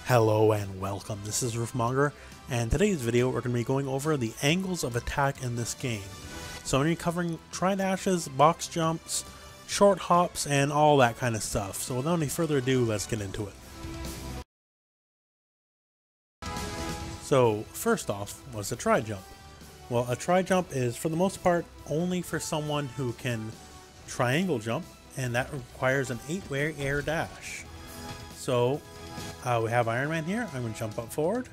Hello and welcome, this is Roofmonger, and today's video we're going to be going over the angles of attack in this game. So I'm going to be covering tri-dashes, box jumps, short hops, and all that kind of stuff. So without any further ado, let's get into it. So first off, what's a tri-jump? Well, a tri-jump is for the most part only for someone who can triangle jump, and that requires an 8-way air dash. So we have Iron Man here. I'm going to jump up forward,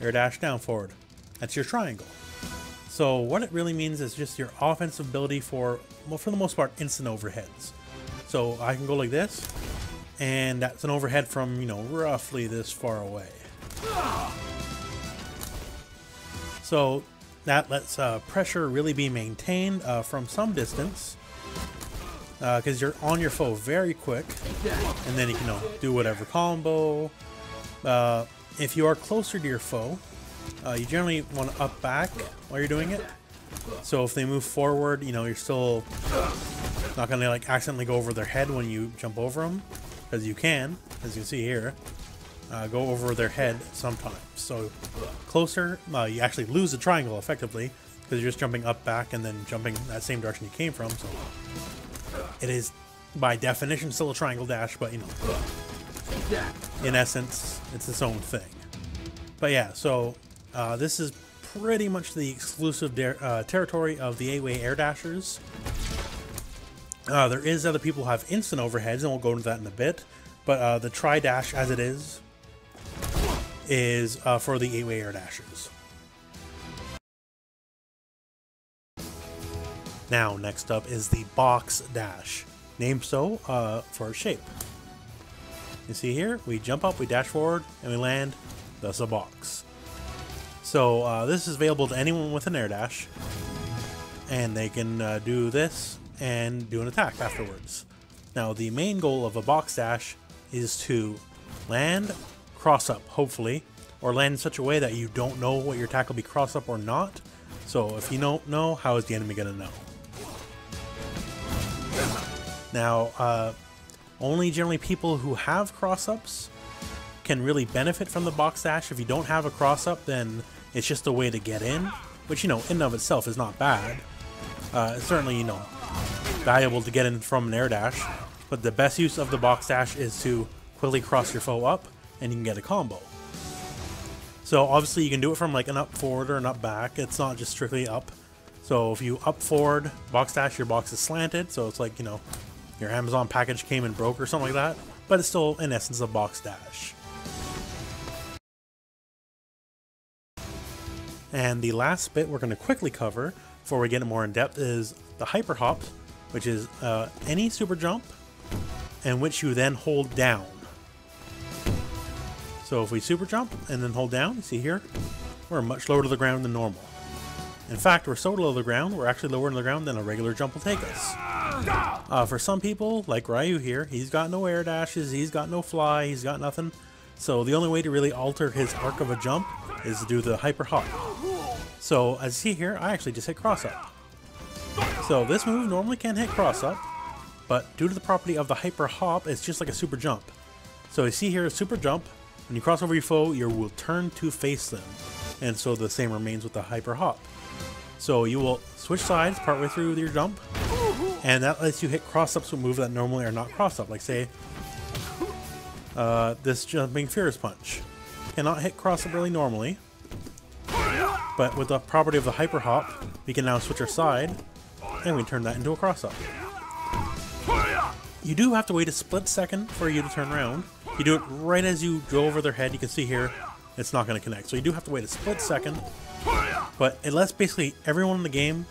air dash down forward. That's your triangle. So what it really means is just your offensive ability for, well, for the most part, instant overheads. So I can go like this, and that's an overhead from, you know, roughly this far away. So that lets pressure really be maintained from some distance, because you're on your foe very quick, and then you can do whatever combo. If you are closer to your foe, you generally want to up back while you're doing it. So if they move forward, you know, you're still not going to like accidentally go over their head when you jump over them, because you can, as you can see here, go over their head sometimes. So closer, you actually lose the triangle effectively, because you're just jumping up, back, and then jumping that same direction you came from. So it is, by definition, still a triangle dash, but, you know, in essence, it's its own thing. But yeah, so this is pretty much the exclusive territory of the 8-way air dashers. There is other people who have instant overheads, and we'll go into that in a bit. But the tri-dash, as it is for the 8-way air dashers. Now, next up is the box dash, named so for shape. You see here, we jump up, we dash forward, and we land, thus a box. So this is available to anyone with an air dash, and they can do this and do an attack afterwards. Now, the main goal of a box dash is to land, cross up, hopefully, or land in such a way that you don't know what your attack will be cross up or not. So if you don't know, how is the enemy going to know? Now, only generally people who have cross-ups can really benefit from the box dash. If you don't have a cross-up, then it's just a way to get in, which, you know, in and of itself is not bad. It's certainly, you know, valuable to get in from an air dash, but the best use of the box dash is to quickly cross your foe up, and you can get a combo. So obviously you can do it from like an up forward or an up back. It's not just strictly up. So if you up forward, box dash, your box is slanted, so it's like, you know, your Amazon package came and broke or something like that, but it's still, in essence, a box dash. And the last bit we're going to quickly cover before we get more in depth is the hyper hop, which is any super jump in which you then hold down. So if we super jump and then hold down, you see here, we're much lower to the ground than normal. In fact, we're so low to the ground, we're actually lower to the ground than a regular jump will take us. For some people, like Ryu here, he's got no air dashes, he's got no fly, he's got nothing. So the only way to really alter his arc of a jump is to do the hyper hop. So as you see here, I actually just hit cross up. So this move normally can hit cross up, but due to the property of the hyper hop, it's just like a super jump. So you see here, a super jump, when you cross over your foe, you will turn to face them. And so the same remains with the hyper hop. So you will switch sides partway through your jump, and that lets you hit cross-ups with moves that normally are not cross-up. Like, say, this jumping Fierce Punch. Cannot hit cross-up really normally, but with the property of the hyper hop, we can now switch our side, and we turn that into a cross-up. You do have to wait a split second for you to turn around. You do it right as you go over their head. You can see here, it's not going to connect. So you do have to wait a split second. But it lets basically everyone in the game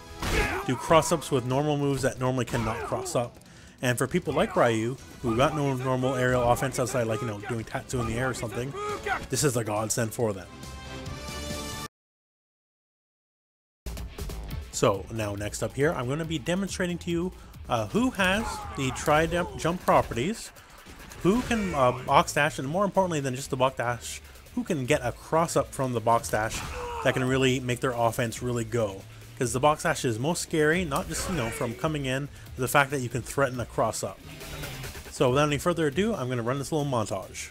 do cross-ups with normal moves that normally cannot cross up. And for people like Ryu, who got no normal aerial offense outside, like, you know, doing tattoo in the air or something, this is a godsend for them. So now next up here, I'm going to be demonstrating to you who has the tri-jump properties, who can box dash, and more importantly than just the box dash, who can get a cross-up from the box dash that can really make their offense really go. Because the box dash is most scary, not just, you know, from coming in, but the fact that you can threaten a cross-up. So without any further ado, I'm going to run this little montage.